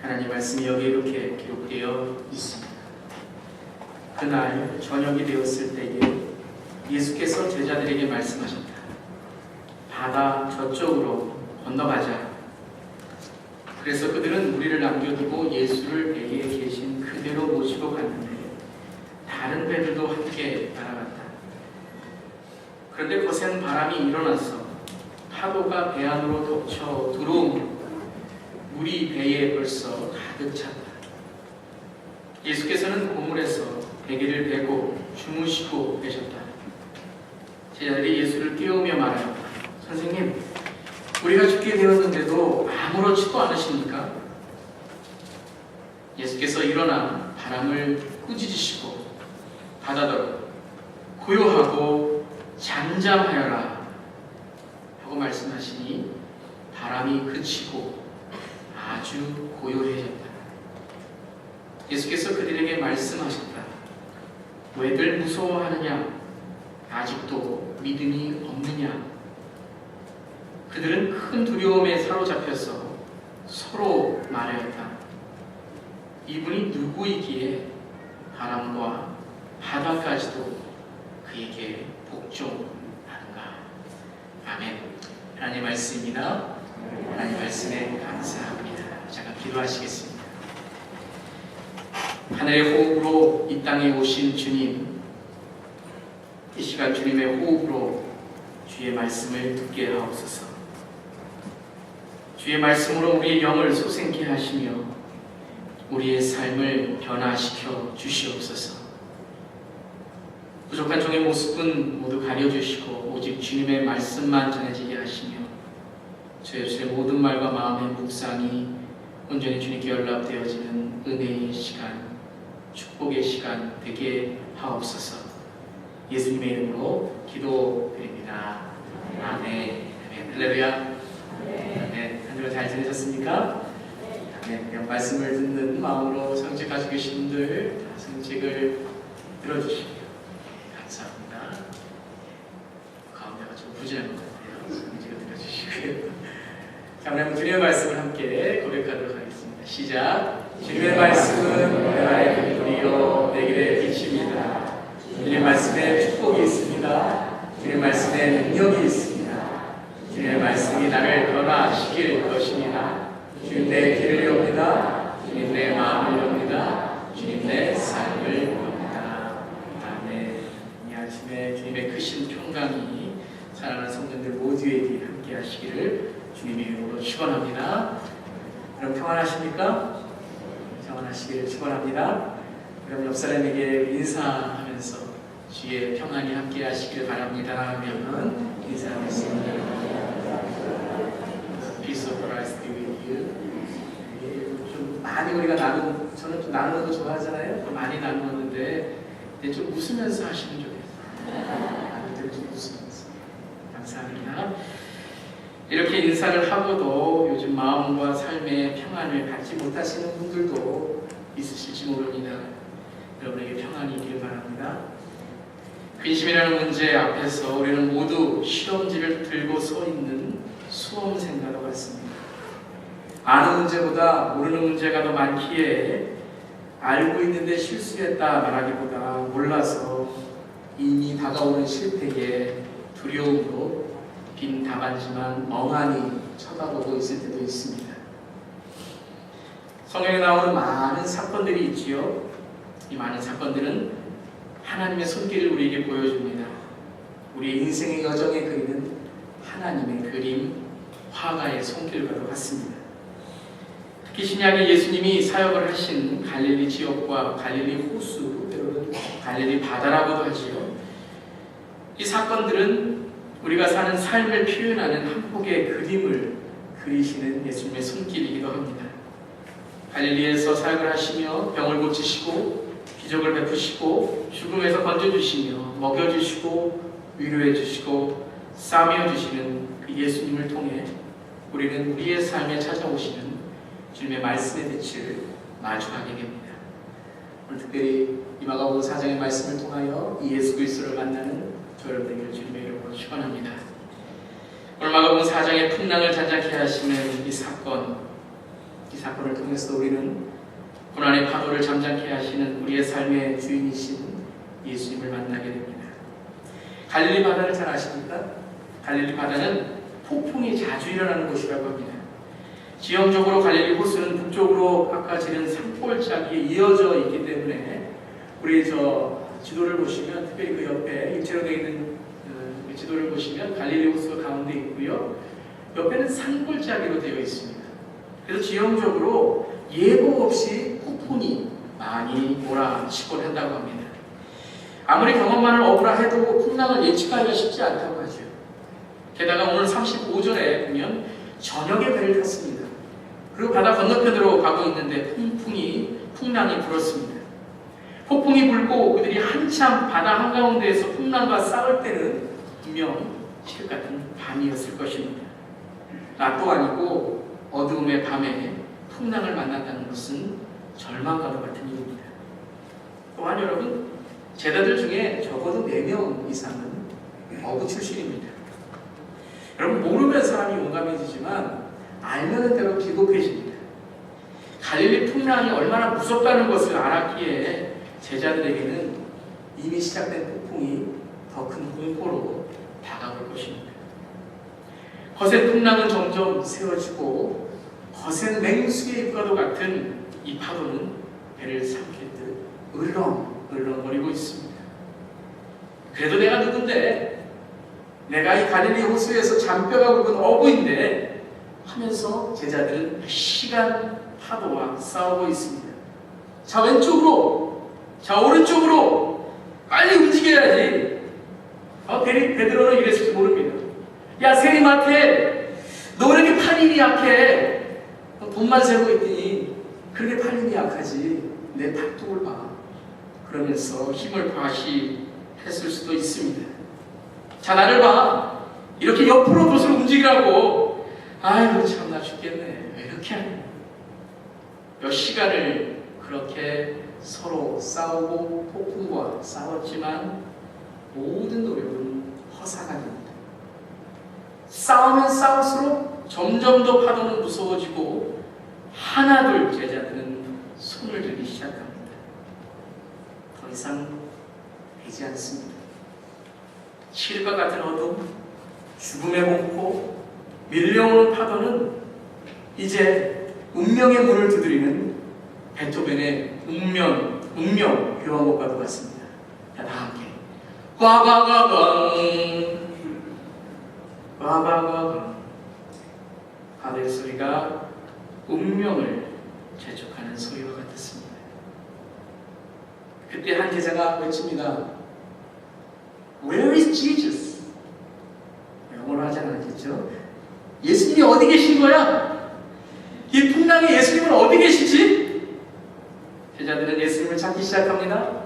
하나님 말씀이 여기 이렇게 기록되어 있습니다. 그날 저녁이 되었을 때에 예수께서 제자들에게 말씀하셨다. 바다 저쪽으로 건너가자. 그래서 그들은 무리를 남겨두고 예수를 배에 계신 그대로 모시고 갔는데 다른 배들도 함께 따라갔다. 그런데 거센 바람이 일어나서 파도가 배 안으로 덮쳐 들어오므로 물이 배에 벌써 가득 찼다. 예수께서는 고물에서 베개를 베고 주무시고 계셨다. 제자들이 예수를 깨우며 말하였다. 선생님, 우리가 죽게 되었는데도 아무렇지도 않으십니까? 예수께서 일어나 바람을 꾸짖으시고 바다더러 고요하고 잠잠하여라 하고 말씀하시니 바람이 그치고 아주 고요해졌다. 예수께서 그들에게 말씀하셨다. 왜들 무서워하느냐? 아직도 믿음이 없느냐? 그들은 큰 두려움에 사로잡혀서 서로 말하였다. 이분이 누구이기에 바람과 바다까지도 그에게 복종하는가? 아멘. 하나님의 말씀입니다. 하나님의 말씀에 감사합니다. 잠깐 기도하시겠습니다. 하늘의 호흡으로 이 땅에 오신 주님, 이 시간 주님의 호흡으로 주의 말씀을 듣게 하옵소서. 주의 말씀으로 우리의 영을 솟생케 하시며 우리의 삶을 변화시켜 주시옵소서. 부족한 종의 모습은 모두 가려주시고 오직 주님의 말씀만 전해지게 하시며 주의 모든 말과 마음의 묵상이 온전히 주님께 연락되어지는 은혜의 시간, 축복의 시간 되게 하옵소서. 예수님의 이름으로 기도드립니다. 아멘. 아멘. 할렐루야. 아멘. 한 주간 잘 지내셨습니까? 아멘. 말씀을 듣는 마음으로 성직 가지고 계신 분들 성직을 들어주시고요. 감사합니다. 가운데가 좀 부재한 것 같아요. 성직을 들어주시고요. 자, 오늘 주님의 말씀을 함께 고백하도록 하겠습니다. 시작. 주님의 말씀은 나의 빛이요 내 길의 빛입니다. 주님의 말씀에 축복이 있습니다. 주님의 말씀에 능력이 있습니다. 주님의 말씀이 나를 변화시킬 것입니다. 주님 내 길을 엽니다. 주님 내 마음을 엽니다. 주님 내 삶을 엽니다. 아멘. 이 아침에 주님의 크신 평강이 사랑하는 성도들 모두에게 함께 하시기를 주님의 이름으로 축원합니다. 여러분 평안하십니까? 평안하시기를 축원합니다. 그럼 옆 사람에게 인사하면서 주의 평안이 함께 하시기를 바랍니다 하면 인사하겠습니다. Peace of Christ be with you. 좀 많이 우리가 저는 좀 나누는 거 좋아하잖아요. 좀 많이 나누었는데 좀 웃으면서 하시면 좋겠어요. 좀 웃으면서. 감사합니다. 이렇게 인사를 하고도 요즘 마음과 삶의 평안을 갖지 못하시는 분들도 있으실지 모릅니다. 여러분에게 평안이 있길 바랍니다. 근심이라는 문제 앞에서 우리는 모두 실험지를 들고 서 있는 수험생과도 같습니다. 아는 문제보다 모르는 문제가 더 많기에 알고 있는데 실수했다 말하기보다 몰라서 이미 다가오는 실패에 두려움으로 빈 답안지만 멍하니 쳐다보고 있을 때도 있습니다. 성경에 나오는 많은 사건들이 있지요. 이 많은 사건들은 하나님의 손길을 우리에게 보여줍니다. 우리의 인생의 여정에 그리는 하나님의 그림, 화가의 손길과도 같습니다. 특히 신약에 예수님이 사역을 하신 갈릴리 지역과 갈릴리 호수, 때로는 갈릴리 바다라고도 하지요. 이 사건들은 우리가 사는 삶을 표현하는 한 폭의 그림을 그리시는 예수님의 손길이기도 합니다. 갈릴리에서 사역을 하시며 병을 고치시고 기적을 베푸시고 죽음에서 건져주시며 먹여주시고 위로해주시고 싸매어주시는 그 예수님을 통해 우리는 우리의 삶에 찾아오시는 주님의 말씀의 빛을 마주하게 됩니다. 오늘 특별히 이 마가복음 4장의 말씀을 통하여 이 예수 그리스도를 만나는 저 여러분에게 주님의 이름으로 축원합니다. 오늘 마가복음 4장의 풍랑을 잔잔케 하시는 이 사건, 이 사건을 통해서 우리는 고난의 파도를 잠잠케 하시는 우리의 삶의 주인이신 예수님을 만나게 됩니다. 갈릴리 바다를 잘 아십니까? 갈릴리 바다는 폭풍이 자주 일어나는 곳이라고 합니다. 지형적으로 갈릴리 호수는 북쪽으로 깎아지는 산골짜기에 이어져 있기 때문에 우리 지도를 보시면, 특별히 그 옆에 일체로 되어 있는 지도를 보시면 갈릴리 호수가 가운데 있고요. 옆에는 산골짜기로 되어 있습니다. 그래서 지형적으로 예고 없이 폭풍이 많이 몰아치곤 한다고 합니다. 아무리 경험만을 얻으라 해도 풍랑을 예측하기가 쉽지 않다고 하죠. 게다가 오늘 35절에 보면 저녁에 배를 탔습니다. 그리고 바다 건너편으로 가고 있는데 풍랑이 불었습니다. 폭풍이 불고 그들이 한참 바다 한가운데에서 풍랑과 싸울 때는 분명 칠 같은 밤이었을 것입니다. 낮도 아니고 어두움의 밤에 풍랑을 만난다는 것은 절망과도 같은 일입니다. 또한 여러분, 제자들 중에 적어도 4명 이상은 어부 출신입니다. 여러분, 모르면 사람이 용감해지지만 알면 대로 비겁해집니다. 갈릴리 풍랑이 얼마나 무섭다는 것을 알았기에 제자들에게는 이미 시작된 폭풍이 더 큰 공포로 다가올 것입니다. 거센 풍랑은 점점 세워지고 거센 맹수의 입과도 같은 이 파도는 배를 삼키듯 을렁거리고 있습니다. 그래도 내가 누군데, 내가 이 갈릴리 호수에서 잔뼈가 굵은 어부인데 하면서 제자들은 몇 시간 파도와 싸우고 있습니다. 자, 왼쪽으로, 자, 오른쪽으로 빨리 움직여야지. 베드로는 이랬을지 모릅니다. 야, 세리마테, 너 왜 이렇게 팔 힘이 약해? 돈만 세고 있더니 그렇게 팔 힘이 약하지. 내 팔뚝을 봐. 그러면서 힘을 과시했을 수도 있습니다. 자, 나를 봐. 이렇게 옆으로 돛을 움직이라고. 아이고, 참나 죽겠네. 왜 이렇게 하냐. 몇 시간을 그렇게 서로 싸우고 폭풍과 싸웠지만 모든 노력은 허사가 됩니다. 싸우면 싸울수록 점점 더 파도는 무서워지고 하나둘 제자들은 손을 들기 시작합니다. 더 이상 되지 않습니다. 칠과 같은 어둠, 죽음의 공포, 밀려오는 파도는 이제 운명의 문을 두드리는 베토벤의 운명 교환 것과도 같습니다. 다 함께 과과과광 바벨 소리가 운명을 재촉하는 소리와 같았습니다. 그때 한 제자가 외칩니다. Where is Jesus? 영어로 하지 않았겠죠? 예수님이 어디 계신 거야? 이 풍랑에 예수님은 어디 계시지? 제자들은 예수님을 찾기 시작합니다.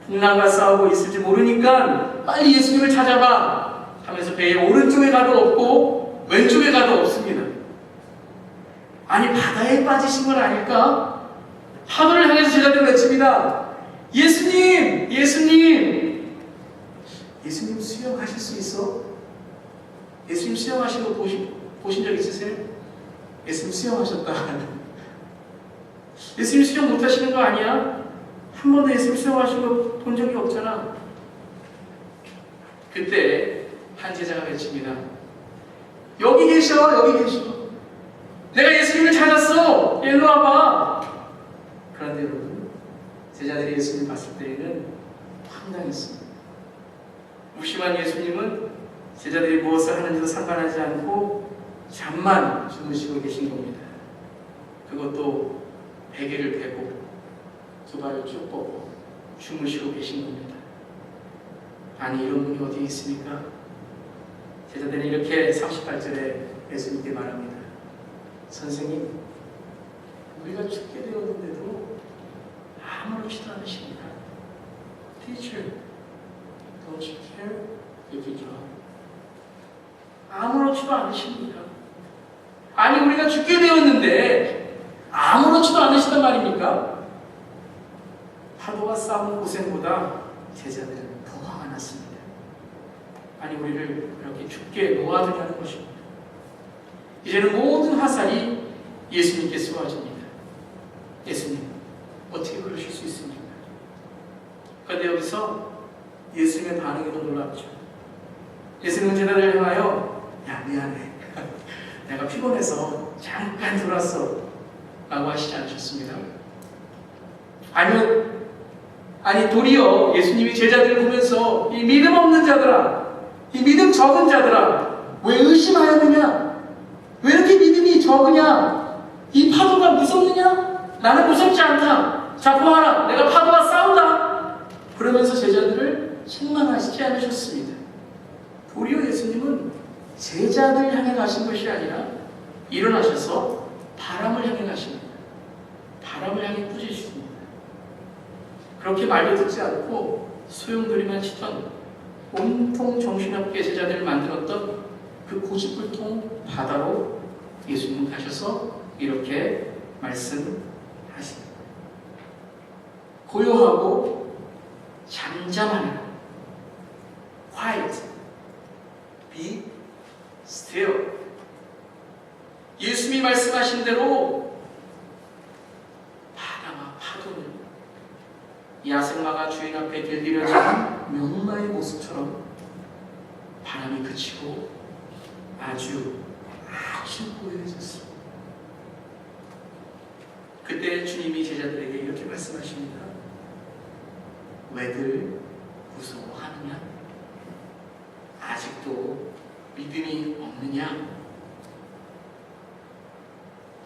풍랑과 싸우고 있을지 모르니까 빨리 예수님을 찾아봐 하면서 배의 오른쪽에 가도 없고 왼쪽에 가도 없습니다. 아니, 바다에 빠지신 건 아닐까? 파도를 향해서 제자들은 외칩니다. 예수님! 예수님! 예수님 수영하실 수 있어? 예수님 수영하신 거 보신 적 있으세요? 예수님 수영하셨다. 예수님 수영 못하시는 거 아니야? 한 번도 예수님 수영하신 거 본 적이 없잖아. 그때 한 제자가 외칩니다. 여기 계셔, 여기 계셔. 내가 예수님을 찾았어. 일로 와봐. 그런데 여러분, 제자들이 예수님을 봤을 때에는 황당했습니다. 무심한 예수님은 제자들이 무엇을 하는지도 상관하지 않고 잠만 주무시고 계신 겁니다. 그것도 베개를 베고 두 발을 쭉 뻗고 주무시고 계신 겁니다. 아니, 이런 분이 어디 있습니까? 제자들은 이렇게 38절에 예수님께 말합니다. 선생님, 우리가 죽게 되었는데도 아무렇지도 않으십니다. Teacher, don't you care if you drown? 아무렇지도 않으십니까? 아니, 우리가 죽게 되었는데 아무렇지도 않으시단 말입니까? 파도와 싸우는 고생보다 제자들은 더 화가 났습니다. 아니, 우리를 그렇게 죽게 놓아두냐는 것입니다. 이제는 모든 화살이 예수님께 쏘아집니다. 예수님, 어떻게 그러실 수 있습니까? 그런데 여기서 예수님의 반응이 더 놀랍죠. 예수님은 제자들을 향하여, 야, 미안해. 내가 피곤해서 잠깐 돌았어. 라고 하시지 않으셨습니다. 아니 도리어 예수님이 제자들을 보면서 이 믿음 없는 자들아, 이 믿음 적은 자들아, 왜 의심하였느냐? 왜 이렇게 믿음이 적으냐? 이 파도가 무섭느냐? 나는 무섭지 않다. 자, 보아라, 내가 파도와 싸우다. 그러면서 제자들을 책망하시지 않으셨습니다. 도리어 예수님은 제자들 향해 가신 것이 아니라 일어나셔서 바람을 향해 가십니다. 바람을 향해 꾸짖으십니다. 그렇게 말도 듣지 않고 소용돌이만 치던 온통 정신없게 제자들을 만들었던 그 고집불통 바다로 예수님은 가셔서 이렇게 말씀하십니다. 고요하고 잠잠하라. Quiet. Be still. 예수님이 말씀하신 대로 바다와 파도는 야생마가 주인 앞에 들들여지는 명마의 모습처럼 바람이 그치고 아주 고요해졌습니다. 그때 주님이 제자들에게 이렇게 말씀하십니다. 왜들 무서워하느냐? 아직도 믿음이 없느냐?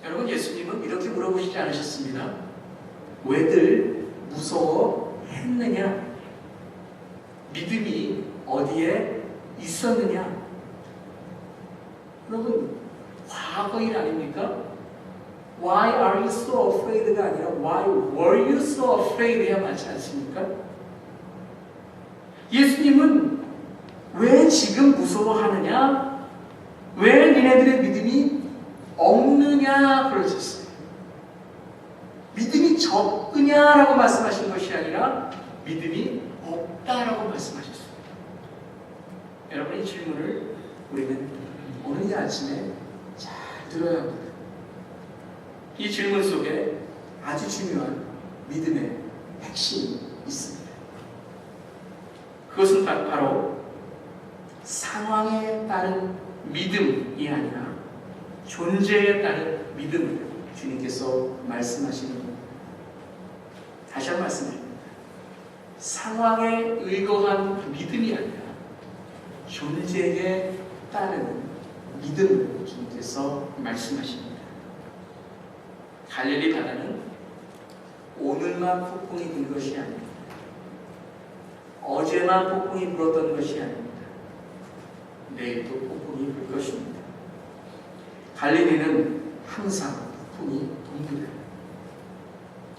여러분, 예수님은 이렇게 물어보시지 않으셨습니다. 왜들 무서워했느냐? 믿음이 어디에 있었느냐? 여러분, 과거일 아닙니까? Why are you so afraid가 아니라 Why were you so afraid 해야 맞지 않습니까? 예수님은 왜 지금 무서워하느냐? 왜 니네들의 믿음이 없느냐 그러셨어요. 믿음이 적느냐라고 말씀하신 것이 아니라 믿음이 없다라고 말씀하셨어요. 여러분, 이 질문을 우리는 오늘 아침에 잘 들어야 합니다. 이 질문 속에 아주 중요한 믿음의 핵심이 있습니다. 그것은 바로 상황에 따른 믿음이 아니라 존재에 따른 믿음을 주님께서 말씀하시는 겁니다. 다시 한번 말씀드립니다. 상황에 의거한 믿음이 아니라 존재에 따르는 믿음을 주님께서 말씀하십니다. 갈릴리 바다는 오늘만 폭풍이 불 것이 아닙니다. 어제만 폭풍이 불었던 것이 아닙니다. 내일도 폭풍이 불 것입니다. 갈릴리는 항상 폭풍이 붑니다.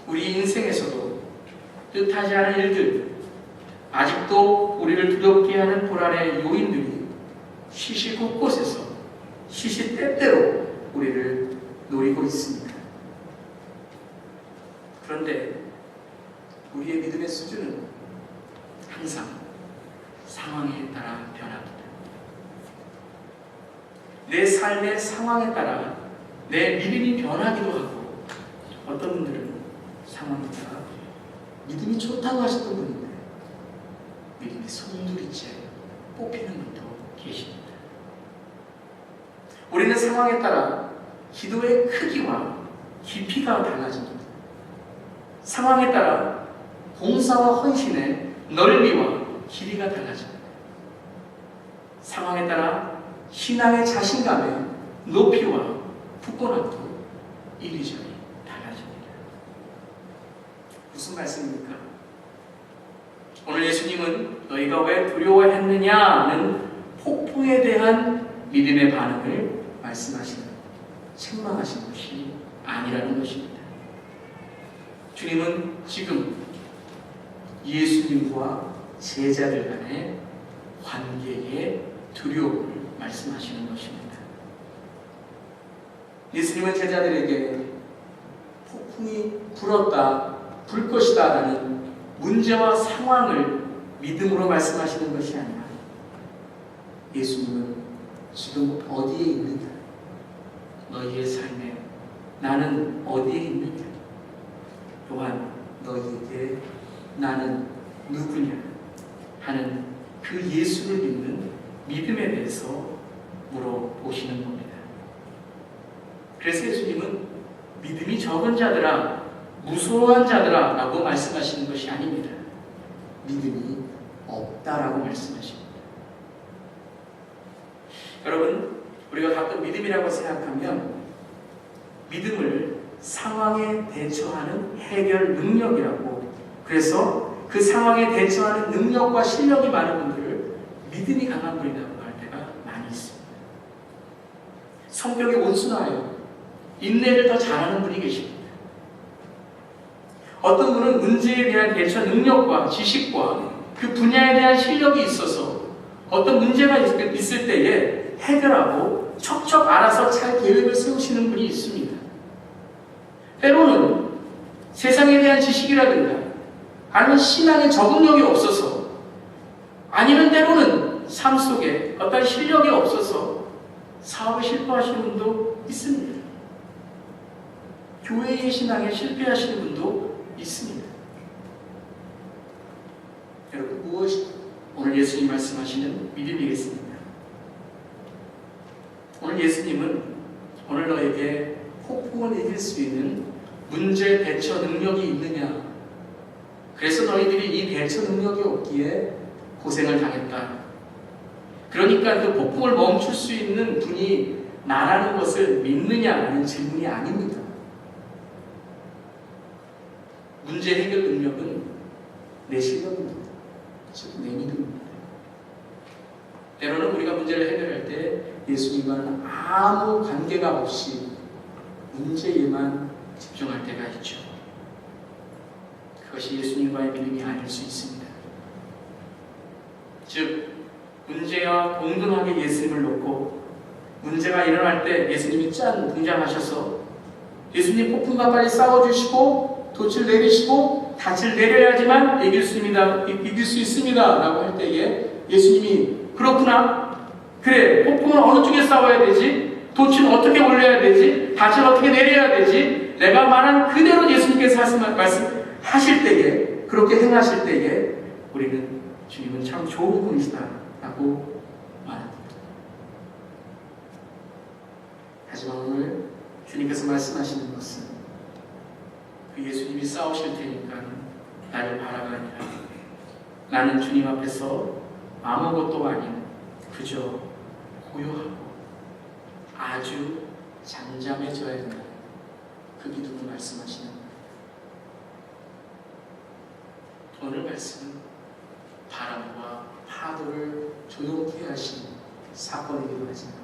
우리 인생에서도 뜻하지 않은 일들, 아직도 우리를 두렵게 하는 불안의 요인들이 시시 곳곳에서 시시때때로 우리를 노리고 있습니다. 그런데 우리의 믿음의 수준은 항상 상황에 따라 변합니다. 내 삶의 상황에 따라 내 믿음이 변하기도 하고, 어떤 분들은 상황에 따라 믿음이 좋다고 하셨던 분인데 믿음이 송두리째 뽑히는 분도 계십니다. 우리는 상황에 따라 기도의 크기와 깊이가 달라집니다. 상황에 따라 봉사와 헌신의 넓이와 길이가 달라집니다. 상황에 따라 신앙의 자신감의 높이와 굳건함도 이리저리 달라집니다. 무슨 말씀입니까? 오늘 예수님은 너희가 왜 두려워했느냐는 폭풍에 대한 믿음의 반응을 말씀하시는, 책망하시는 것이 아니라는 것입니다. 주님은 지금 예수님과 제자들 간의 관계의 두려움을 말씀하시는 것입니다. 예수님은 제자들에게 폭풍이 불었다, 불 것이다 라는 문제와 상황을 믿음으로 말씀하시는 것이 아니라 예수님은 지금 어디에 있느냐, 너희의 삶에 나는 어디에 있느냐? 또한 너희에게 나는 누구냐? 하는 그 예수를 믿는 믿음에 대해서 물어보시는 겁니다. 그래서 예수님은 믿음이 적은 자들아, 무소한 자들아 라고 말씀하시는 것이 아닙니다. 믿음이 없다라고 말씀하십니다. 여러분, 우리가 가끔 믿음이라고 생각하면 믿음을 상황에 대처하는 해결 능력이라고, 그래서 그 상황에 대처하는 능력과 실력이 많은 분들을 믿음이 강한 분이라고 할 때가 많이 있습니다. 성격이 온순하여 인내를 더 잘하는 분이 계십니다. 어떤 분은 문제에 대한 대처 능력과 지식과 그 분야에 대한 실력이 있어서 어떤 문제가 있을 때에 해결하고 척척 알아서 잘 계획을 세우시는 분이 있습니다. 때로는 세상에 대한 지식이라든가 아니면 신앙에 적응력이 없어서, 아니면 때로는 삶 속에 어떤 실력이 없어서 사업에 실패하시는 분도 있습니다. 교회의 신앙에 실패하시는 분도 있습니다. 여러분, 무엇이 오늘 예수님 말씀하시는 믿음이겠습니까? 오늘 예수님은 오늘 너에게 폭풍을 이길 수 있는 문제 대처 능력이 있느냐? 그래서 너희들이 이 대처 능력이 없기에 고생을 당했다. 그러니까 그 폭풍을 멈출 수 있는 분이 나라는 것을 믿느냐는 질문이 아닙니다. 문제 해결 능력은 내 실력입니다. 즉 내 믿음입니다. 때로는 우리가 문제를 해결할 때 예수님과는 아무 관계가 없이 문제에만 집중할 때가 있죠. 그것이 예수님과의 믿음이 아닐 수 있습니다. 즉 문제와 동등하게 예수님을 놓고 문제가 일어날 때 예수님이 등장하셔서 예수님 폭풍과 빨리 싸워주시고 돛을 내리시고 닻을 내려야지만 이길 수 있습니다 라고 할 때에 예수님이 그렇구나, 그래, 폭풍은 어느 쪽에 싸워야 되지, 돛은 어떻게 올려야 되지, 닻을 어떻게 내려야 되지, 내가 말한 그대로 예수님께서 말씀하실 때에, 그렇게 행하실 때에 우리는 주님은 참 좋은 분이시다 라고 말합니다. 하지만 오늘 주님께서 말씀하시는 것은 그 예수님이 싸우실 테니까 나를 바라가 아니라 나는 주님 앞에서 아무것도 아닌 그저 고요하고 아주 잠잠해져야 된다. 그 믿음을 말씀하시는 오늘 말씀은 바람과 파도를 조용히 하신 사건이기도 하지만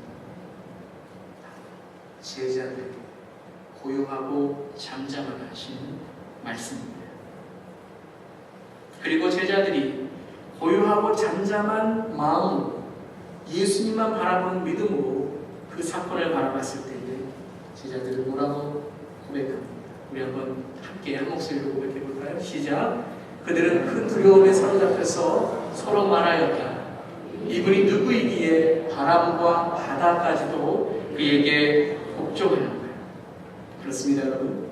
제자들에게 고요하고 잠잠하게 하시는 말씀입니다. 그리고 제자들이 고요하고 잠잠한 마음으로 예수님만 바라보는 믿음으로 그 사건을 바라봤을 때에 제자들은 뭐라고 고백합니다. 우리 한번 함께 한 목소리로 고백해 볼까요? 시작. 그들은 큰 두려움에 사로잡혀서 서로 말하였다. 이분이 누구이기에 바람과 바다까지도 그에게 복종하는 거예요. 그렇습니다, 여러분.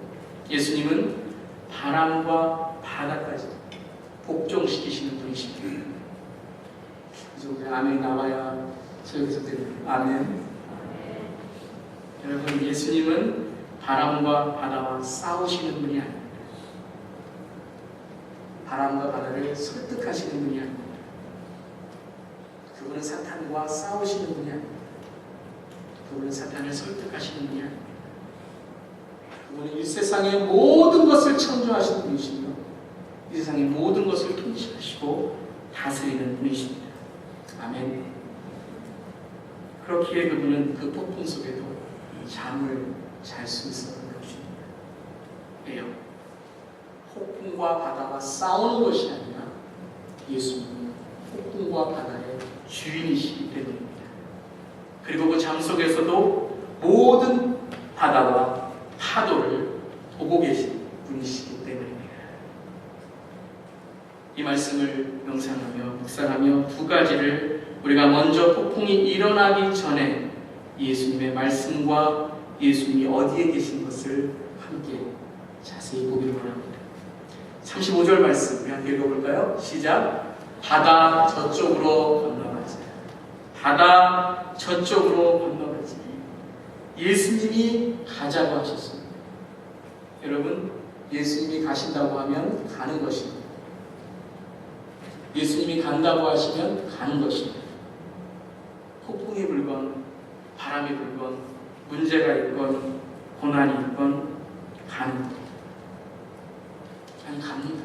예수님은 바람과 바다까지 복종시키시는 분이십니다. 그래서 아멘 나와야 저기서 들려요. 아멘. 여러분, 예수님은 바람과 바다와 싸우시는 분이 아닙니다. 바람과 바다를 설득하시는 분이 아닙니다. 그분은 사탄과 싸우시는 분이 아닙니다. 그분은 사탄을 설득하시는 분이 아닙니다. 그분은 이 세상의 모든 것을 창조하시는 분이시며 이 세상의 모든 것을 통치하시고 다스리는 분이십니다. 아멘. 그렇기에 그분은 그 폭풍 속에도 잠을 잘 수 있었던 것입니다. 왜요? 폭풍과 바다와 싸우는 것이 아니라 예수님은 폭풍과 바다의 주인이시기 때문입니다. 그리고 그 잠 속에서도 모든 바다와 파도를 보고 계신 분이시기 때문입니다. 이 말씀을 명상하며 묵상하며 두 가지를 우리가 먼저 폭풍이 일어나기 전에 예수님의 말씀과 예수님이 어디에 계신 것을 함께 자세히 보기를 원합니다. 35절 말씀 우리 함께 읽어볼까요? 시작. 바다 저쪽으로 건너가자. 바다 저쪽으로 건너가자. 예수님이 가자고 하셨습니다. 여러분, 예수님이 가신다고 하면 가는 것입니다. 예수님이 간다고 하시면 가는 것입니다. 폭풍이 불건 바람이 불건 문제가 있건 고난이 있건 가는 것. 아니 갑니다.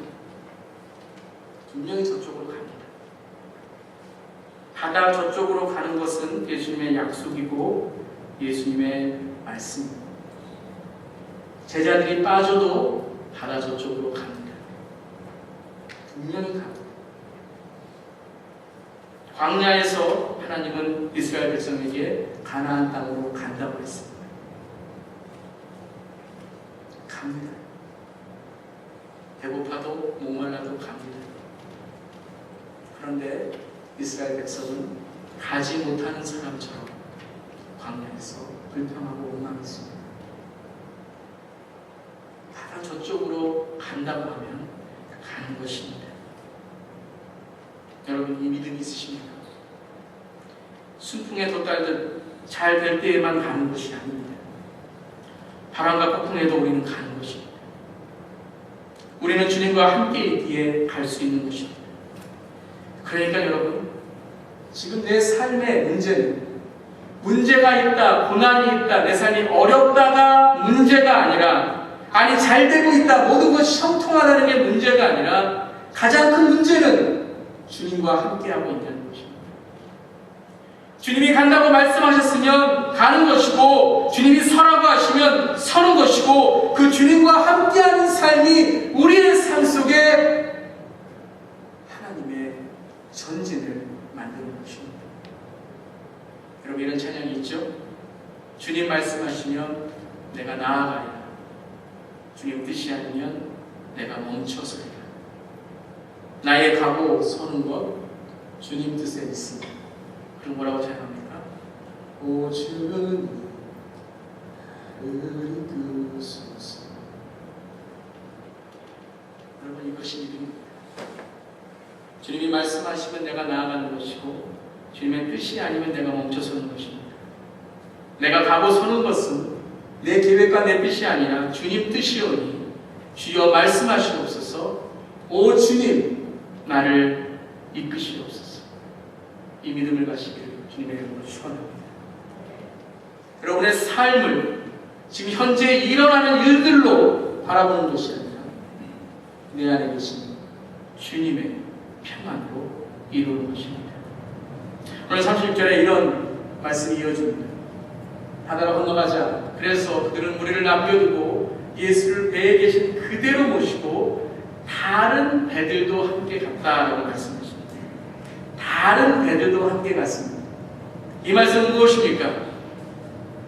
분명히 저쪽으로 갑니다. 바다 저쪽으로 가는 것은 예수님의 약속이고 예수님의 말씀입니다. 제자들이 빠져도 바다 저쪽으로 갑니다. 분명히 갑니다. 광야에서 하나님은 이스라엘 백성에게 가나안 땅으로 간다고 했습니다. 갑니다. 배고파도 목말라도 갑니다. 그런데 이스라엘 백성은 가지 못하는 사람처럼 광야에서 불평하고 원망했습니다. 바다 저쪽으로 간다고 하면 가는 것입니다. 여러분, 이 믿음이 있으십니까? 순풍에 돛달듯 잘 될 때에만 가는 것이 아닙니다. 바람과 폭풍에도 우리는 가는 것입니다. 우리는 주님과 함께 있기에 갈 수 있는 것입니다. 그러니까 여러분, 지금 내 삶의 문제는 문제가 있다, 고난이 있다, 내 삶이 어렵다가 문제가 아니라, 아니 잘 되고 있다, 모든 것이 형통하다는 게 문제가 아니라 가장 큰 문제는 주님과 함께하고 있다는 것입니다. 주님이 간다고 말씀하셨으면 가는 것이고, 주님이 서라고 하시면 서는 것이고, 그 주님과 함께하는 삶이 우리의 삶 속에 하나님의 전진을 만드는 것입니다. 여러분, 이런 찬양이 있죠? 주님 말씀하시면 내가 나아가리라. 주님 뜻이 아니면 내가 멈춰서리라. 나의 가고 서는 것 주님 뜻에 있습니다. 그럼 뭐라고 찬양합니까? 오 주님 이끄소서. 여러분, 이것이 믿음입니다. 주님이 말씀하시면 내가 나아가는 것이고, 주님의 뜻이 아니면 내가 멈춰서는 것입니다. 내가 가고 서는 것은 내 계획과 내 뜻이 아니라 주님 뜻이오니 주여 말씀하시옵소서. 오 주님, 나를 이끄시옵소서. 이 믿음을 가시기를 주님의 이름으로 축원합니다. 여러분의 삶을 지금 현재 일어나는 일들로 바라보는 것이 아니라 내 안에 계신 주님의 평안으로 이루는 것입니다. 오늘 36절에 이런 말씀이 이어집니다. 바다로 건너가자. 그래서 그들은 무리를 남겨두고 예수를 배에 계신 그대로 모시고 다른 배들도 함께 갔다라고 말씀하십니다. 다른 배들도 함께 갔습니다. 이 말씀은 무엇입니까?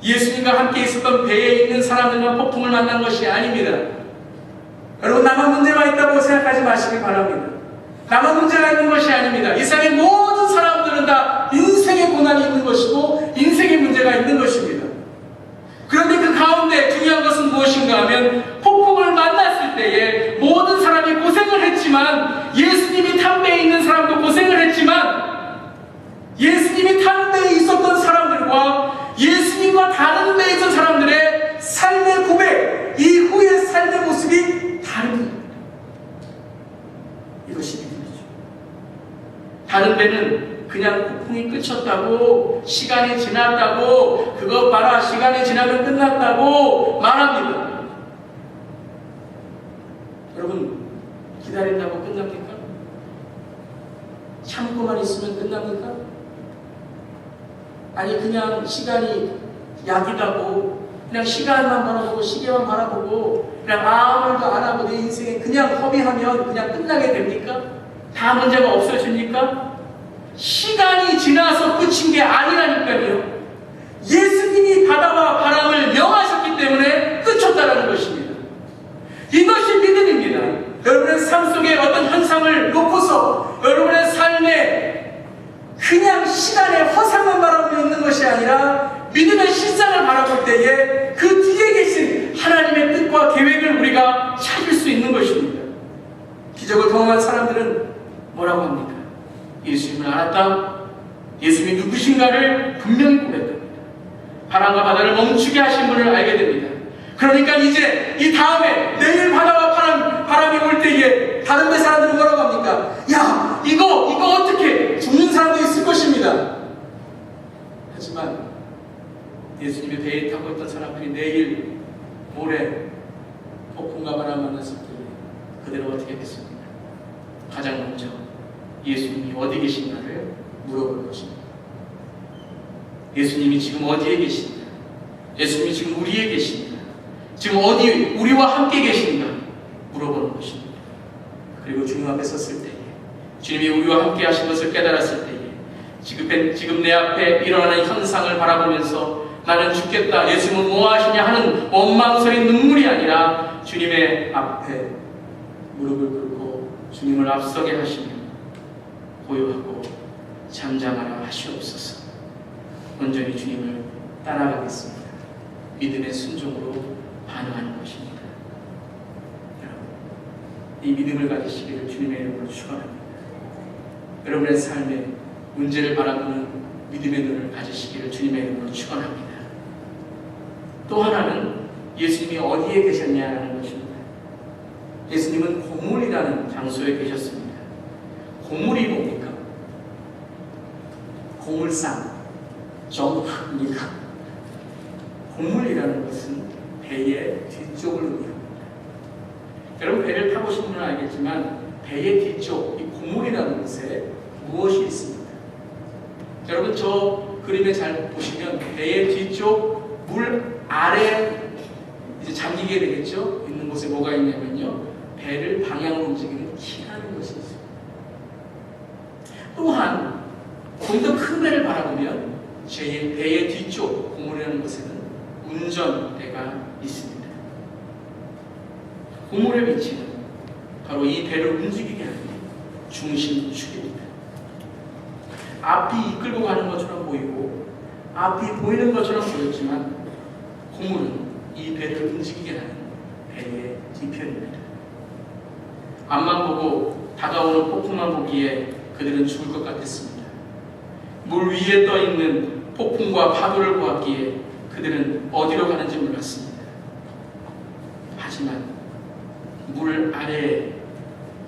예수님과 함께 있었던 배에 있는 사람들만 폭풍을 만난 것이 아닙니다. 여러분, 나만 문제가 있다고 생각하지 마시기 바랍니다. 나만 문제가 있는 것이 아닙니다. 이 세상의 모든 사람들은 다 인생의 고난이 있는 것이고 인생의 문제가 있는 것입니다. 그런데 그 가운데 중요한 것은 무엇인가 하면, 폭풍을 만났을 때에 모든 사람이 고생을 했지만, 예수님이 탄 배에 있는 사람도 고생을 했지만, 예수님이 탄 배에 있었던 사람들과 예수님과 다른 배에 있던 사람들의 삶의 고백, 이후의 삶의 모습이 다릅니다. 이것이 믿음이죠. 다른 배는 그냥 폭풍이 그쳤다고, 시간이 지났다고, 그것 봐라 시간이 지나면 끝났다고 말합니다. 여러분, 기다린다고 끝납니까? 참고만 있으면 끝납니까? 아니 그냥 시간이 약이라고, 그냥 시간만 바라보고 시계만 바라보고 그냥 아무 말도 안 하고 내 인생에 그냥 허비하면 그냥 끝나게 됩니까? 다 문제가 없어집니까? 시간이 지나서 끝인 게 아니라니까요. 예수님이 바다와 바람을 명하셨기 때문에 끝쳤다라는 것입니다. 이것이 믿음입니다. 여러분의 삶 속에 어떤 현상을 놓고서 여러분의 삶에 그냥 시간의 허상만 바라보고 있는 것이 아니라 믿음의 실상을 바라볼 때에 그 뒤에 계신 하나님의 뜻과 계획을 우리가 찾을 수 있는 것입니다. 기적을 경험한 사람들은 뭐라고 합니까? 예수님을 알았다. 예수님이 누구신가를 분명히 고백합니다. 바람과 바다를 멈추게 하신 분을 알게 됩니다. 그러니까 이제 이 다음에 내일 바다와 바람이 올 때에 다른 데 사람들은 뭐라고 합니까? 야, 이거 어떻게 죽는 사람도 있을 것입니다. 하지만 예수님의 배에 타고 있던 사람들이 내일 모레 폭풍과 바람 만났을 때 그대로 어떻게 됐습니까? 가장 먼저 예수님이 어디 계신가를 물어볼 것입니다. 예수님이 지금 어디에 계신가? 예수님이 지금 우리에 계신가? 지금 어디 우리와 함께 계신가? 물어보는 것입니다. 그리고 주님 앞에 섰을 때에 주님이 우리와 함께 하신 것을 깨달았을 때에 지금 내 앞에 일어나는 현상을 바라보면서 나는 죽겠다, 예수님은 뭐 하시냐 하는 원망스러운 눈물이 아니라 주님의 앞에 무릎을 꿇고 주님을 앞서게 하시며 고요하고 잠잠하라 하시옵소서. 온전히 주님을 따라가겠습니다. 믿음의 순종으로 반응하는 것입니다. 여러분, 이 믿음을 가지시기를 주님의 이름으로 축원합니다. 여러분의 삶에 문제를 바라보는 믿음의 눈을 가지시기를 주님의 이름으로 축원합니다. 또 하나는 예수님이 어디에 계셨냐는 것입니다. 예수님은 고물이라는 장소에 계셨습니다. 고물이 뭡니까? 고물상, 정입니까? 고물이라는 것은 배의 뒤쪽을 의미합니다. 여러분, 배를 타보신 분은 알겠지만 배의 뒤쪽, 이 고물이라는 곳에 무엇이 있습니다? 여러분, 저 그림에 잘 보시면 배의 뒤쪽 물 아래 이제 잠기게 되겠죠? 있는 곳에 뭐가 있냐면요, 배를 방향으로 움직이는 키라는 것이 있어요. 또한 좀 더 큰 배를 바라보면 제 배의 뒤쪽 고물이라는 곳에는 운전대가 있습니다. 고물의 위치는 바로 이 배를 움직이게 하는 중심축입니다. 앞이 이끌고 가는 것처럼 보이고 앞이 보이는 것처럼 보였지만 고물은 이 배를 움직이게 하는 배의 뒤편입니다. 앞만 보고 다가오는 폭풍만 보기에 그들은 죽을 것 같았습니다. 물 위에 떠 있는 폭풍과 파도를 보았기에 그들은 어디로 가는지 몰랐습니다. 하지만 물 아래에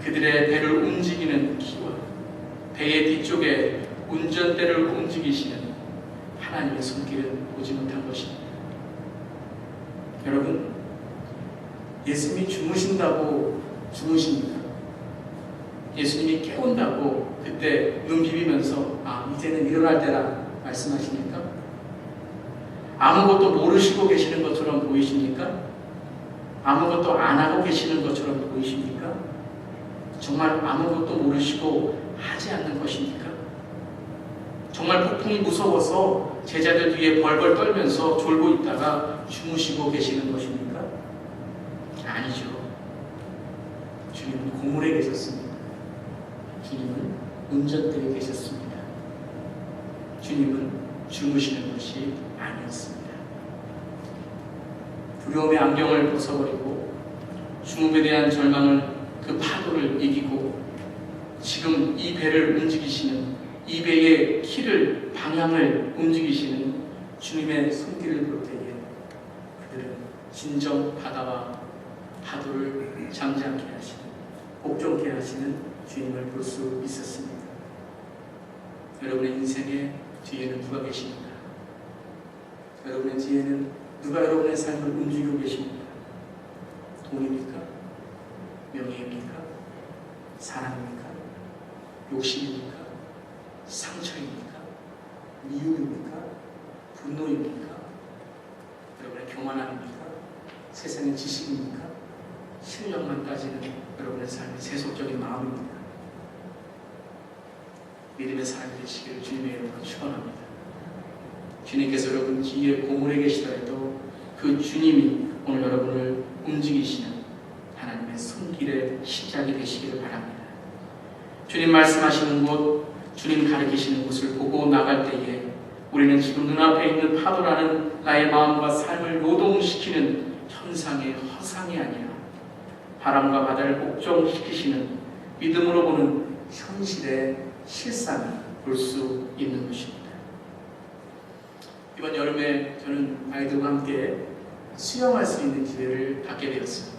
그들의 배를 움직이는 키와 배의 뒤쪽에 운전대를 움직이시는 하나님의 손길은 보지 못한 것입니다. 여러분, 예수님이 주무신다고 주무십니다. 예수님이 깨운다고 그때 눈 비비면서 이제는 일어날 때라 말씀하십니까? 아무것도 모르시고 계시는 것처럼 보이십니까? 아무것도 안 하고 계시는 것처럼 보이십니까? 정말 아무것도 모르시고 하지 않는 것입니까? 정말 폭풍이 무서워서 제자들 뒤에 벌벌 떨면서 졸고 있다가 주무시고 계시는 것입니까? 아니죠. 주님은 고물에 계셨습니다. 주님은 운전대에 계셨습니다. 주님은 주무시는 것이 아니었습니다. 두려움의 안경을 벗어버리고 죽음에 대한 절망을, 그 파도를 이기고 지금 이 배를 움직이시는, 이 배의 키를, 방향을 움직이시는 주님의 손길을 볼 때에 그들은 진정 바다와 파도를 잠잠케 하시는, 복종케 하시는 주님을 볼 수 있었습니다. 여러분의 인생의 뒤에는 누가 계십니까? 여러분의 뒤에는 누가 여러분의 삶을 움직이고 계십니까? 돈입니까? 명예입니까? 사랑입니까? 욕심입니까? 상처입니까? 미움입니까? 분노입니까? 여러분의 교만함입니까? 세상의 지식입니까? 실력만 따지는 여러분의 삶의 세속적인 마음입니다. 믿음의 사람이 되시기를 주님의 이름으로 축원합니다. 주님께서 여러분 뒤에 고물에 계시더라도 그 주님이 오늘 여러분을 움직이시는 하나님의 손길의 시작이 되시기를 바랍니다. 주님 말씀하시는 곳, 주님 가르치시는 곳을 보고 나갈 때에 우리는 지금 눈앞에 있는 파도라는 나의 마음과 삶을 요동시키는 현상의 허상이 아니라 바람과 바다를 복종시키시는 믿음으로 보는 현실의 실상을 볼 수 있는 것입니다. 이번 여름에 저는 아이들과 함께 수영할 수 있는 기회를 갖게 되었습니다.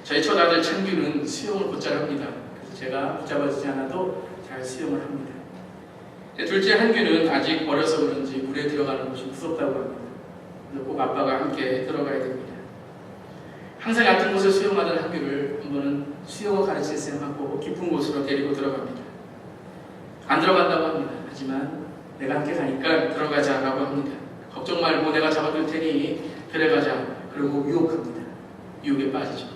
저희 첫 아들 창규는 수영을 곧잘 합니다. 그래서 제가 붙잡아주지 않아도 잘 수영을 합니다. 둘째 한규는 아직 어려서 그런지 물에 들어가는 것이 무섭다고 합니다. 그래서 꼭 아빠가 함께 들어가야 됩니다. 항상 얕은 곳에 수영하던 한규를 한 번은 수영을 가르칠 셈하고 깊은 곳으로 데리고 들어갑니다. 안 들어간다고 합니다. 하지만 내가 함께 가니까 들어가자라고 합니다. 걱정 말고 내가 잡아줄 테니 데려가자. 그리고 유혹합니다. 유혹에 빠지죠.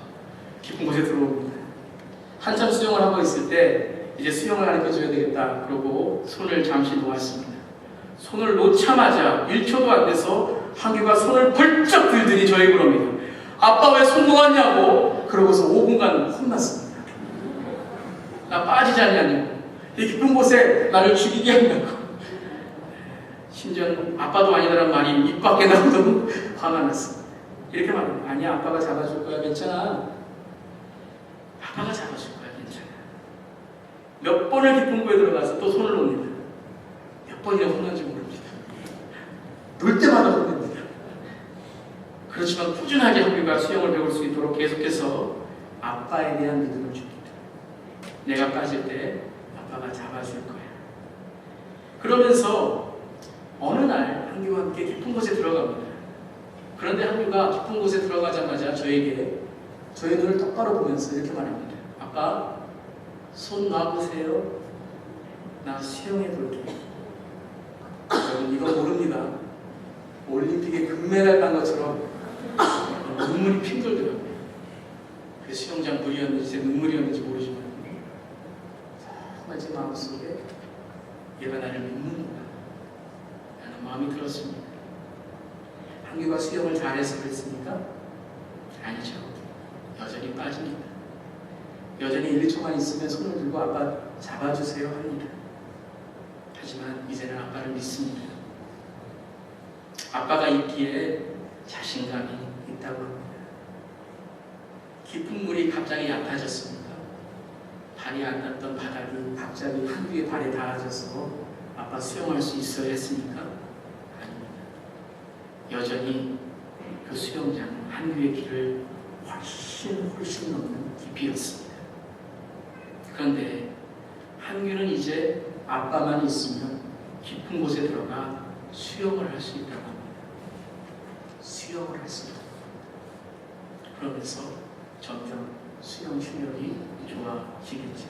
깊은 곳에 들어옵니다. 한참 수영을 하고 있을 때 이제 수영을 가르쳐줘야 되겠다. 그러고 손을 잠시 놓았습니다. 손을 놓자마자 1초도 안 돼서 한규가 손을 벌쩍 들더니 저에게 그럽니다. 아빠 왜 손 놓았냐고. 그러고서 5분간 혼났습니다. 나 빠지지 않냐고. 이 깊은 곳에 나를 죽이게 한다고. 심지어는 아빠도 아니다라는 말이 입 밖에 나오도록 화가 났습니다. 이렇게 말합니다. 아니야, 아빠가 잡아줄 거야. 괜찮아. 아빠가 잡아줄 거야. 괜찮아. 몇 번을 깊은 곳에 들어가서 또 손을 놓습니다. 몇 번이나 혼난지 모릅니다. 놀 때마다 혼냅니다. 그렇지만 꾸준하게 한규가 수영을 배울 수 있도록 계속해서 아빠에 대한 믿음을 줍니다. 내가 빠질 때 아빠가 잡아줄 거야. 그러면서 어느 날 한규와 함께 깊은 곳에 들어갑니다. 그런데 한규가 깊은 곳에 들어가자마자 저에게 저의 눈을 똑바로 보면서 이렇게 말합니다. 아빠, 손 놔보세요. 나 수영해 볼게. 여러분 이거 모릅니다. 올림픽에 금메달 딴 것처럼 눈물이 핑 돌더라고요. 그 수영장 물이었는지 제 눈물이었는지 모르지만 정말 제 마음속에 얘가 나를 믿는구나 라는 마음이 들었습니다. 한규가 수영을 잘해서 그랬습니까? 아니죠. 여전히 빠집니다. 여전히 1, 2초만 있으면 손을 들고 아빠 잡아주세요 합니다. 하지만 이제는 아빠를 믿습니다. 아빠가 있기에 자신감이 있다고 합니다. 깊은 물이 갑자기 얕아졌습니다. 발이 안 닿던 바닥이 갑자기 한규의 발에 닿아져서 아빠 수영할 수 있어야 했습니까? 아닙니다. 여전히 그 수영장 한규의 길을 훨씬 넘는 깊이였습니다. 그런데 한규는 이제 아빠만 있으면 깊은 곳에 들어가 수영을 할 수 있다고 합니다. 수영을 할 수 있다고 합니다. 그러면서 점점 수영 실력이 좋아지겠죠.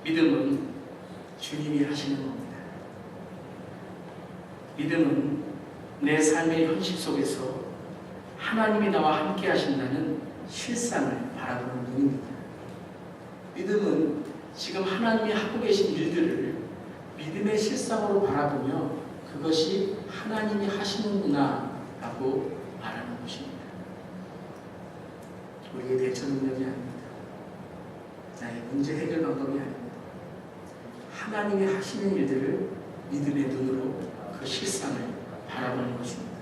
믿음은 주님이 하시는 겁니다. 믿음은 내 삶의 현실 속에서 하나님이 나와 함께 하신다는 실상을 바라보는 눈입니다. 믿음은 지금 하나님이 하고 계신 일들을 믿음의 실상으로 바라보며 그것이 하나님이 하시는구나 라고 말하는 것입니다. 우리의 대처 능력이 아닙니다. 나의 문제 해결 방법이 아닙니다. 하나님이 하시는 일들을 믿음의 눈으로 그 실상을 바라보는 것입니다.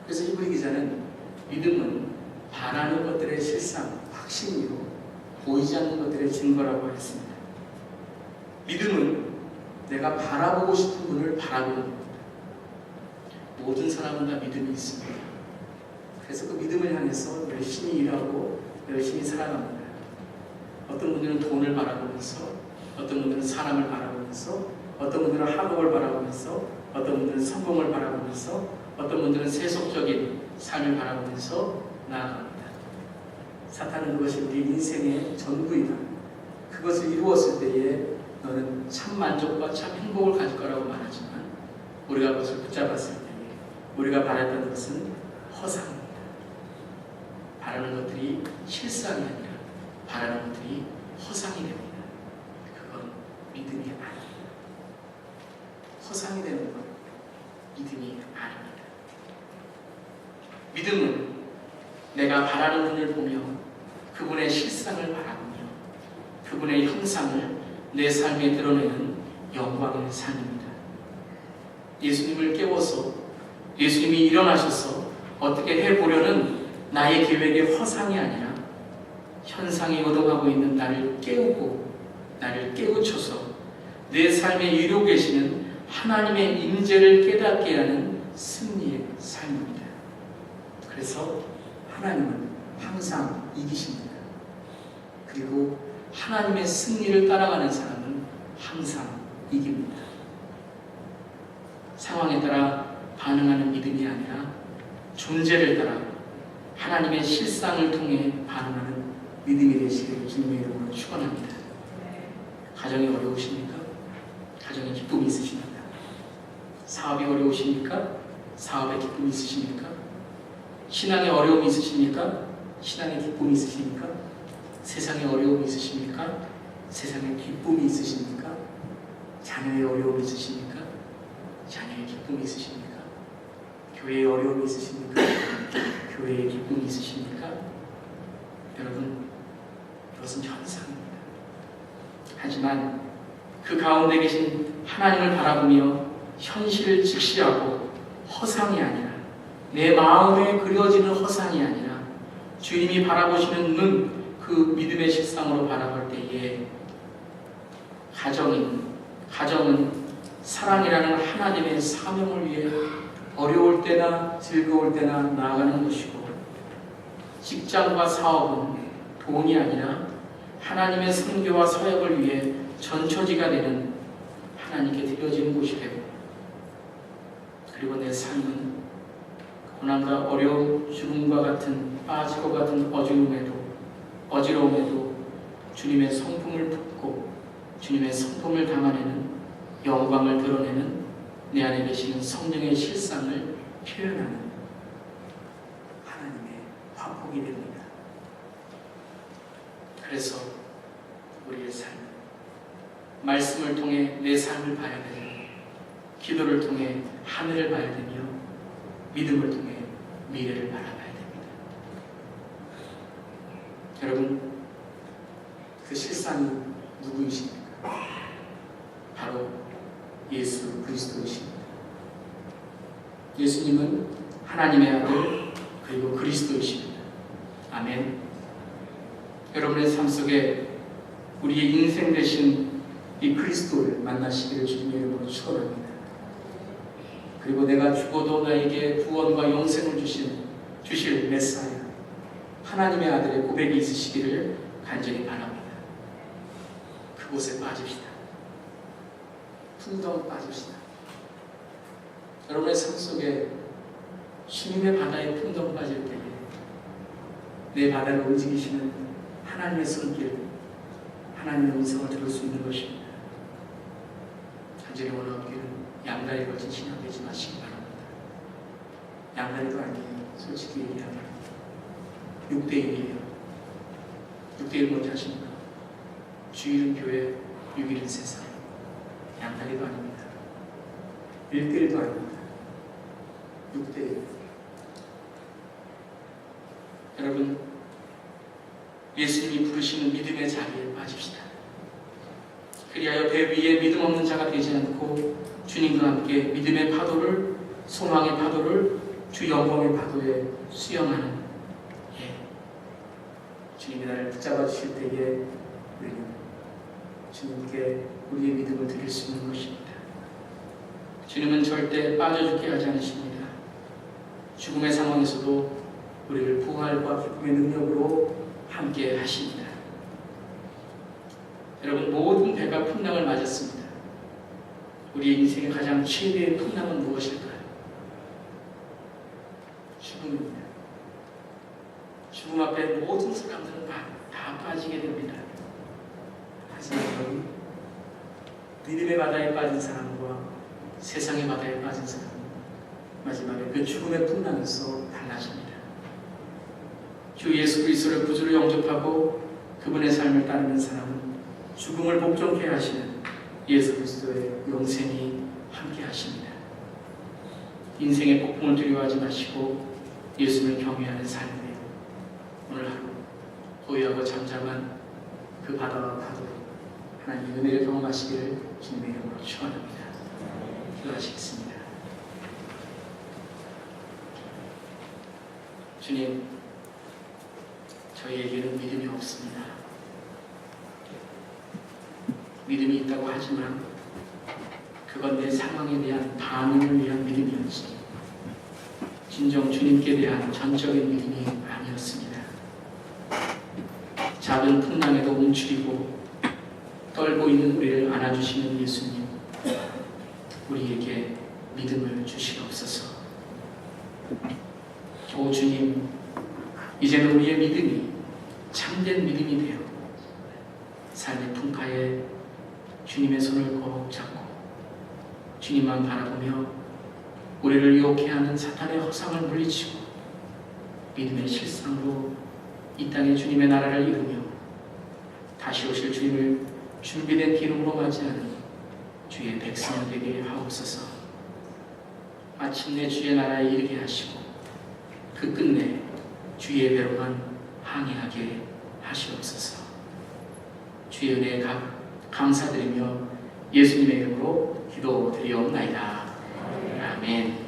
그래서 히브리 기자는 믿음은 바라는 것들의 실상, 확신이요 보이지 않는 것들의 증거라고 했습니다. 믿음은 내가 바라보고 싶은 분을 바라보는 겁니다. 모든 사람은 다 믿음이 있습니다. 그래서 그 믿음을 향해서 열심히 일하고 열심히 살아갑니다. 어떤 분들은 돈을 바라보면서, 어떤 분들은 사람을 바라보면서, 어떤 분들은 학업을 바라보면서, 어떤 분들은 성공을 바라보면서, 어떤 분들은 세속적인 삶을 바라보면서 나아갑니다. 사탄은 그것이 우리 인생의 전부이다. 그것을 이루었을 때에 너는 참 만족과 참 행복을 가질 거라고 말하지만 우리가 그것을 붙잡았을 때에 우리가 바랐던 것은 허상입니다. 바라는 것들이 실상이 아니라 바라는 것들이 허상이 됩니다. 그건 믿음이 아닙니다. 허상이 되는 건 믿음이 아닙니다. 믿음은 내가 바라는 분을 보며 그분의 실상을 바라보며 그분의 형상을 내 삶에 드러내는 영광의 삶입니다. 예수님을 깨워서 예수님이 일어나셔서 어떻게 해보려는 나의 계획의 허상이 아니라 현상이 요동하고 있는 나를 깨우고 나를 깨우쳐서 내 삶에 이루고 계시는 하나님의 임재를 깨닫게 하는 승리의 삶입니다. 그래서 하나님은 항상 이기십니다. 그리고 하나님의 승리를 따라가는 사람은 항상 이깁니다. 상황에 따라 반응하는 믿음이 아니라 존재를 따라 하나님의 실상을 통해 반응하는 믿음이 되시기를 주님의 이름으로 축원합니다. 가정이 어려우십니까? 가정에 기쁨이 있으십니까? 사업이 어려우십니까? 사업에 기쁨이 있으십니까? 신앙에 어려움이 있으십니까? 신앙에 기쁨이 있으십니까? 세상에 어려움이 있으십니까? 세상에 기쁨이 있으십니까? 자녀의 어려움이 있으십니까? 자녀의 기쁨이 있으십니까? 교회에 어려움이 있으십니까? 교회에 기쁨이 있으십니까? 여러분, 이것은 현상입니다. 하지만 그 가운데 계신 하나님을 바라보며 현실을 직시하고 허상이 아니라 내 마음에 그려지는 허상이 아니라 주님이 바라보시는 눈, 그 믿음의 실상으로 바라볼 때에 가정은 사랑이라는 하나님의 사명을 위해 어려울 때나 즐거울 때나 나아가는 것이고, 직장과 사업은 돈이 아니라 하나님의 선교와 사역을 위해 전처지가 되는 하나님께 드려지는 곳이 되고, 그리고 내 삶은 고난과 어려움, 죽음과 같은 빠지고 같은 어지러움에도 주님의 성품을 품고 주님의 성품을 담아내는 영광을 드러내는 내 안에 계시는 성령의 실상을 표현하는 하나님의 화폭이 됩니다. 그래서 우리의 삶은 말씀을 통해 내 삶을 봐야 되며, 기도를 통해 하늘을 봐야 되며, 믿음을 통해 미래를 바라봐야 됩니다. 여러분, 그 실상이 누구이십니까? 바로 예수 그리스도이십니다. 예수님은 하나님의 아들 그리고 그리스도이십니다. 아멘. 여러분의 삶 속에 우리의 인생 되신 이 그리스도를 만나시기를 주님의 이름으로 축원합니다. 그리고 내가 죽어도 나에게 구원과 영생을 주실 메사야, 하나님의 아들의 고백이 있으시기를 간절히 바랍니다. 그곳에 빠집시다. 풍덩 빠집시다. 여러분의 삶 속에 주님의 바다에 풍덩 빠질 때에 내 바다를 움직이시는 하나님의 손길, 하나님의 음성을 들을 수 있는 것입니다. 간절히 원하기를 양다리 걸친 신앙 되지 마시기 바랍니다. 양다리도 아니에요. 솔직히 얘기하면 6대1이에요. 6대1 뭔지 아십니까? 주일은 교회, 6일은 세상. 양다리도 아닙니다. 1대1도 아닙니다. 6대1. 여러분, 예수님이 부르시는 믿음의 자리에 빠집시다. 그리하여 배 위에 믿음 없는 자가 되지 않고 주님과 함께 믿음의 파도를, 소망의 파도를 주 영광의 파도에 수영하는, 주님이 나를 붙잡아 주실 때에 우리는 주님께 우리의 믿음을 드릴 수 있는 것입니다. 주님은 절대 빠져 죽게 하지 않으십니다. 죽음의 상황에서도 우리를 부활과 기쁨의 능력으로 함께 하십니다. 여러분, 모든 배가 풍랑을 맞았습니다. 우리의 인생의 가장 최대의 풍랑은 무엇일까요? 죽음입니다. 죽음 앞에 모든 사람들은 다 빠지게 됩니다. 하지만 여러분, 믿음의 바다에 빠진 사람과 세상의 바다에 빠진 사람은 마지막에 그 죽음의 풍랑에서 달라집니다. 주 예수 그리스도를 구주로 영접하고 그분의 삶을 따르는 사람은 죽음을 복종케 하시는 예수 그리스도의 영생이 함께 하십니다. 인생의 폭풍을 두려워하지 마시고 예수를 경외하는 삶이에요. 오늘 하루 고요하고 잠잠한 그 바다와 파도로 하나님의 은혜를 경험하시기를 주님의 이름으로 축원합니다. 기도하시겠습니다. 주님, 저희에게는 믿음이 없습니다. 믿음이 있다고 하지만 그건 내 상황에 대한 반응을 위한 믿음이었지 진정 주님께 대한 전적인 믿음이 아니었습니다. 작은 풍랑에도 움츠리고 떨고 있는 우리를 안아주시는 예수님, 우리에게 믿음을 주시옵소서. 오 주님, 이제는 우리의 믿음이 참된 믿음이 되어 삶의 풍파에 주님의 손을 꼭 잡고 주님만 바라보며 우리를 유혹해 하는 사탄의 허상을 물리치고 믿음의 실상으로 이 땅에 주님의 나라를 이루며 다시 오실 주님을 준비된 기름으로 맞이하는 주의 백성이 되게 하옵소서. 마침내 주의 나라에 이르게 하시고 그 끝내 주의 배로만 항해하게 하시옵소서. 주의 은혜에 감사드리며 예수님의 이름으로 기도드리옵나이다. 아멘.